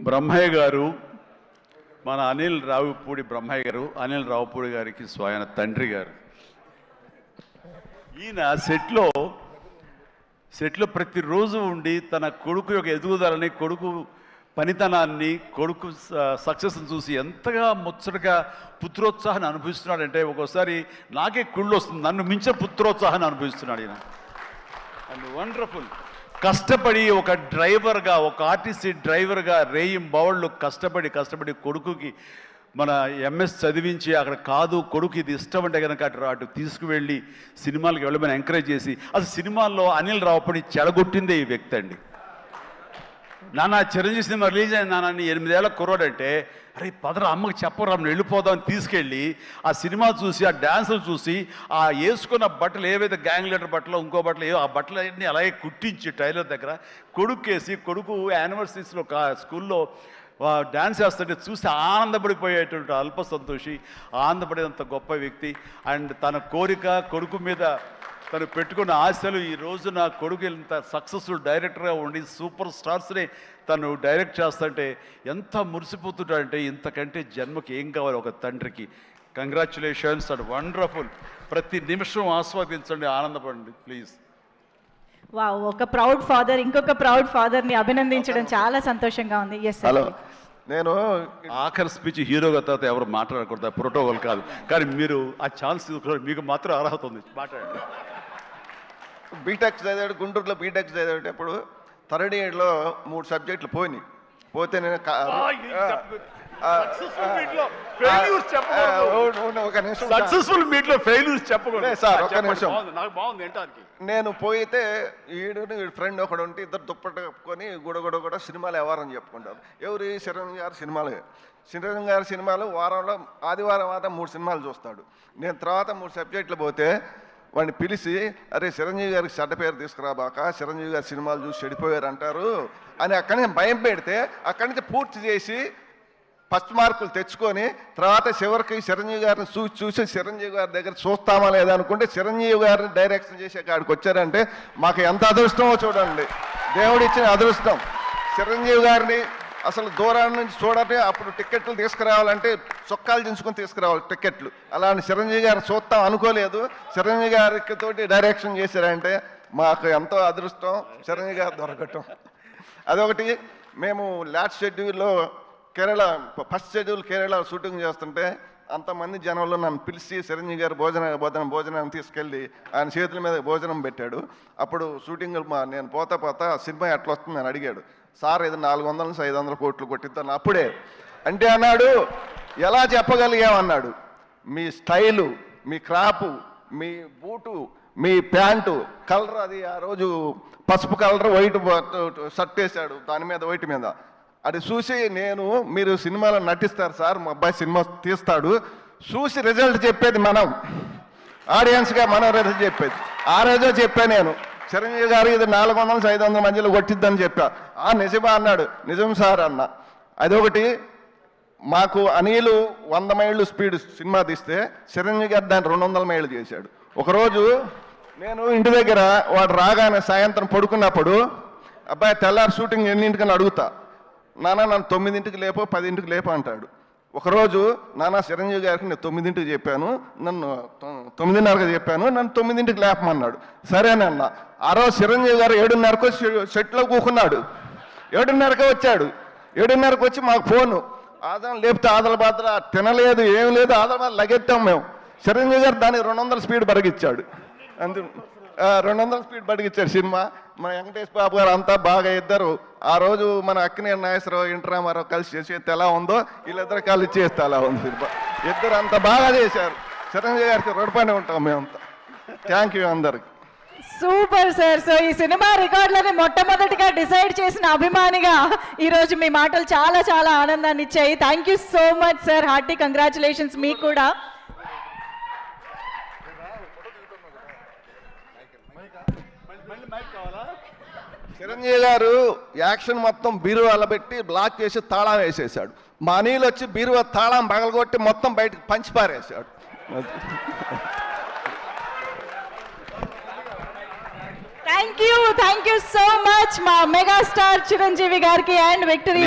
బ్రహ్మయ్య గారు, మన అనిల్ రావుపూడి బ్రహ్మయ్య గారు, అనిల్ రావుపూడి గారికి స్వయం తండ్రి గారు. ఈయన సెట్లో ప్రతిరోజు ఉండి తన కొడుకు యొక్క ఎదుగుదలని, కొడుకు పనితనాన్ని, కొడుకు సక్సెస్ని చూసి ఎంతగా ముచ్చటగా పుత్రోత్సాహాన్ని అనుభవిస్తున్నాడంటే ఒక్కోసారి నాకే కుళ్ళు వస్తుంది. నన్ను మించిన పుత్రోత్సాహాన్ని అనుభవిస్తున్నాడు ఈయన. And wonderful. కష్టపడి ఒక డ్రైవర్గా, ఒక ఆర్టీసీ డ్రైవర్గా రేయింబవళ్ళు కష్టపడి కొడుకుకి మన ఎంఎస్ చదివించి అక్కడ కాదు కొడుకు ఇది ఇష్టం అంటే కనుక అటు తీసుకువెళ్ళి సినిమాలకు వెళ్ళమని ఎంకరేజ్ చేసి అసలు సినిమాల్లో అనిల్ రావుపూడి చెడగొట్టిందే ఈ వ్యక్తి అండి. నాన్న చిరంజీవి సినిమా రిలీజ్ అయిన నాన్న 8 ఏళ్ల కుర్రాడంటే అరే పదరా అమ్మకి చెప్పరా వెళ్ళిపోదామని తీసుకెళ్ళి ఆ సినిమా చూసి ఆ డ్యాన్సులు చూసి ఆ వేసుకున్న బట్టలు ఏవైతే గ్యాంగ్ లీడర్ బట్టలు ఇంకో బట్టలు ఏవో ఆ బట్టలు అన్నీ అలాగే కుట్టించి టైలర్ దగ్గర కొడుకేసి కొడుకు యానివర్సరీస్లో స్కూల్లో డ్యాన్స్ చేస్తుంటే చూసి ఆనందపడిపోయేటువంటి అల్ప సంతోషి, ఆనందపడేంత గొప్ప వ్యక్తి. అండ్ తన కోరిక, కొడుకు మీద తను పెట్టుకున్న ఆశలు, ఈ రోజు నా కొడుకు ఇంత సక్సెస్ఫుల్ డైరెక్టర్గా ఉండి సూపర్ స్టార్స్ని తను డైరెక్ట్ చేస్తుంటే ఎంత మురిసిపోతుంటాడంటే ఇంతకంటే జన్మకి ఏం కావాలి ఒక తండ్రికి. Congratulations and wonderful. ప్రతి నిమిషం ఆస్వాదించండి, ఆనందపడండి ప్లీజ్. ఒక ప్రౌడ్ ఫాదర్ ఇంకొక ప్రౌడ్ ఫాదర్ని అభినందించడం చాలా సంతోషంగా ఉంది. ఎస్ హలో, నేను ఆఖరి స్పీచ్ హీరోగా తర్వాత ఎవరు మాట్లాడకూడదు, ప్రోటోకాల్ కాదు, కానీ మీరు ఆ ఛాన్స్ మీకు మాత్రం అర్హత ఉంది, మాట్లాడండి. బీటెక్ చదివాడు, గుంటూరులో బీటెక్ చదివేటప్పుడు థర్డ్ ఇయర్లో 3 సబ్జెక్టులు పోతే నేను ఒక నిమిషం సక్సెస్ఫుల్ మీట్లో ఫెయిల్యూర్స్ చెప్పకూడదు సార్, ఒక నిమిషం. నాకు బాగుంది ఏంటానికి. నేను పోయితే వీడు ఫ్రెండ్ ఒకడు ఉంటే ఇద్దరు దుప్పట్ట కప్పుకొని గుడగుడ సినిమాలు ఎవరని చెప్పుకుంటారు. ఎవరు? చిరంజీవి గారి సినిమాలు. చిరంజీవి గారి సినిమాలు వారంలో ఆదివారం 3 సినిమాలు చూస్తాడు. నేను తర్వాత 3 సబ్జెక్టులు పోతే వాడిని పిలిచి అరే చిరంజీవి గారికి చెడ్డ పేరు తీసుకురాబాక, చిరంజీవి గారి సినిమాలు చూసి చెడిపోయారు అంటారు అని అక్కడి నుంచి భయం పెడితే అక్కడి నుంచి పూర్తి చేసి ఫస్ట్ మార్కులు తెచ్చుకొని తర్వాత చివరికి చిరంజీవి గారిని చూసి చిరంజీవి గారి దగ్గర చూస్తామా లేదా అనుకుంటే చిరంజీవి గారిని డైరెక్షన్ చేసే కాడికి వచ్చారంటే మాకు ఎంత అదృష్టమో చూడండి. దేవుడిచ్చిన అదృష్టం. చిరంజీవి గారిని అసలు దూరం నుంచి చూడండి, అప్పుడు టికెట్లు తీసుకురావాలంటే చొక్కాలు దించుకొని తీసుకురావాలి టికెట్లు. అలాంటి చిరంజీవి గారిని చూస్తాం అనుకోలేదు. చిరంజీవి గారికి తోటి డైరెక్షన్ చేశారంటే మాకు ఎంతో అదృష్టం చిరంజీవి గారు దొరకటం. అదొకటి. మేము లాస్ట్ షెడ్యూల్లో Kerala first schedule Kerala shooting చేస్తుంటే అంతమంది జనంలో నన్ను పిలిచి చిరంజీవి గారు భోజనాన్ని తీసుకెళ్ళి ఆయన చేతుల మీద భోజనం పెట్టాడు. అప్పుడు షూటింగ్ నేను పోతా సినిమా ఎట్లా వస్తుంది అని అడిగాడు. సార్ ఇది 400 నుంచి 500 కోట్లు కొట్టిద్దాను. అప్పుడే అంటే అన్నాడు ఎలా చెప్పగలిగామన్నాడు. మీ స్టైలు, మీ క్రాపు, మీ బూటు, మీ ప్యాంటు కలర్, అది ఆ రోజు పసుపు కలర్ వైట్ షర్ట్ వేశాడు, దాని మీద వైట్ మీద. అది చూసి నేను మీరు సినిమాలో నటిస్తారు సార్, మా అబ్బాయి సినిమా తీస్తాడు, చూసి రిజల్ట్ చెప్పేది మనం, ఆడియన్స్గా మనం రిజల్ట్ చెప్పేది. ఆ రోజే చెప్పాను నేను చిరంజీవి గారు ఇది 400 నుంచి 500 మధ్యలో కొట్టిద్దని చెప్పా. నిజమా అన్నాడు. నిజం సార్ అన్న. అదొకటి. మాకు అనిలు 100 మైళ్ళు స్పీడ్ సినిమా తీస్తే చిరంజీవి గారు దాన్ని 200 మైళ్ళు చేశాడు. ఒకరోజు నేను ఇంటి దగ్గర వాడు రాగానే సాయంత్రం పడుకున్నప్పుడు అబ్బాయి తెల్లారి షూటింగ్ ఎన్నింటికని అడుగుతా. నాన్న నన్ను 9ంటికి లేపో 10ంటికి లేపో అంటాడు. ఒకరోజు నాన్న చిరంజీవి గారికి నేను 9ంటికి చెప్పాను, నన్ను 9:30కి చెప్పాను, నన్ను 9ంటికి లేపమన్నాడు. సరేనన్న. ఆ రోజు చిరంజీవి గారు 7:30కు సెట్లో కూకున్నాడు. 7:30కే వచ్చాడు. 7:30కి వచ్చి మాకు ఫోను ఆదరణ లేపితే ఆదల బాధ తినలేదు, ఏం లేదు, ఆదల బాధ లగెత్తాం మేము. చిరంజీవి గారు దాన్ని 200 స్పీడ్ బరిగిచ్చాడు. అందు 200 స్పీడ్ బడిగిచ్చాడు సినిమా. మన వెంకటేష్ బాబు గారు అంతా బాగా ఇద్దరు. ఆ రోజు మన అక్కినేని నాగేశ్వరరావు, ఎన్టీ రామారావు కలిసి చేసేది ఎలా ఉందో వీళ్ళిద్దరు కలిసి చేస్తే అలా ఉంది సినిమా. ఇద్దరు అంత బాగా చేశారు. చిరంజీవి గారికి రుణపడి ఉంటాం మేమంతా. థ్యాంక్ యూ అందరికి. Super sir. సో ఈ సినిమా రికార్డులని మొట్టమొదటిగా డిసైడ్ చేసిన అభిమానిగా ఈరోజు మీ మాటలు చాలా చాలా ఆనందాన్ని ఇచ్చాయి. Thank you so much sir. Hearty congratulations మీకు కూడా. చిరంజీవి గారు యాక్షన్ మొత్తం బీరువాలో పెట్టి బ్లాక్ చేసి తాళం వేసేసాడు. మా నీళ్ళు వచ్చి బీరువా తాళం పగలగొట్టి మొత్తం బయటకు పంచి పారేసాడు. థ్యాంక్ యూ సో మచ్ మా మెగాస్టార్ చిరంజీవి గారికి అండ్ విక్టరీ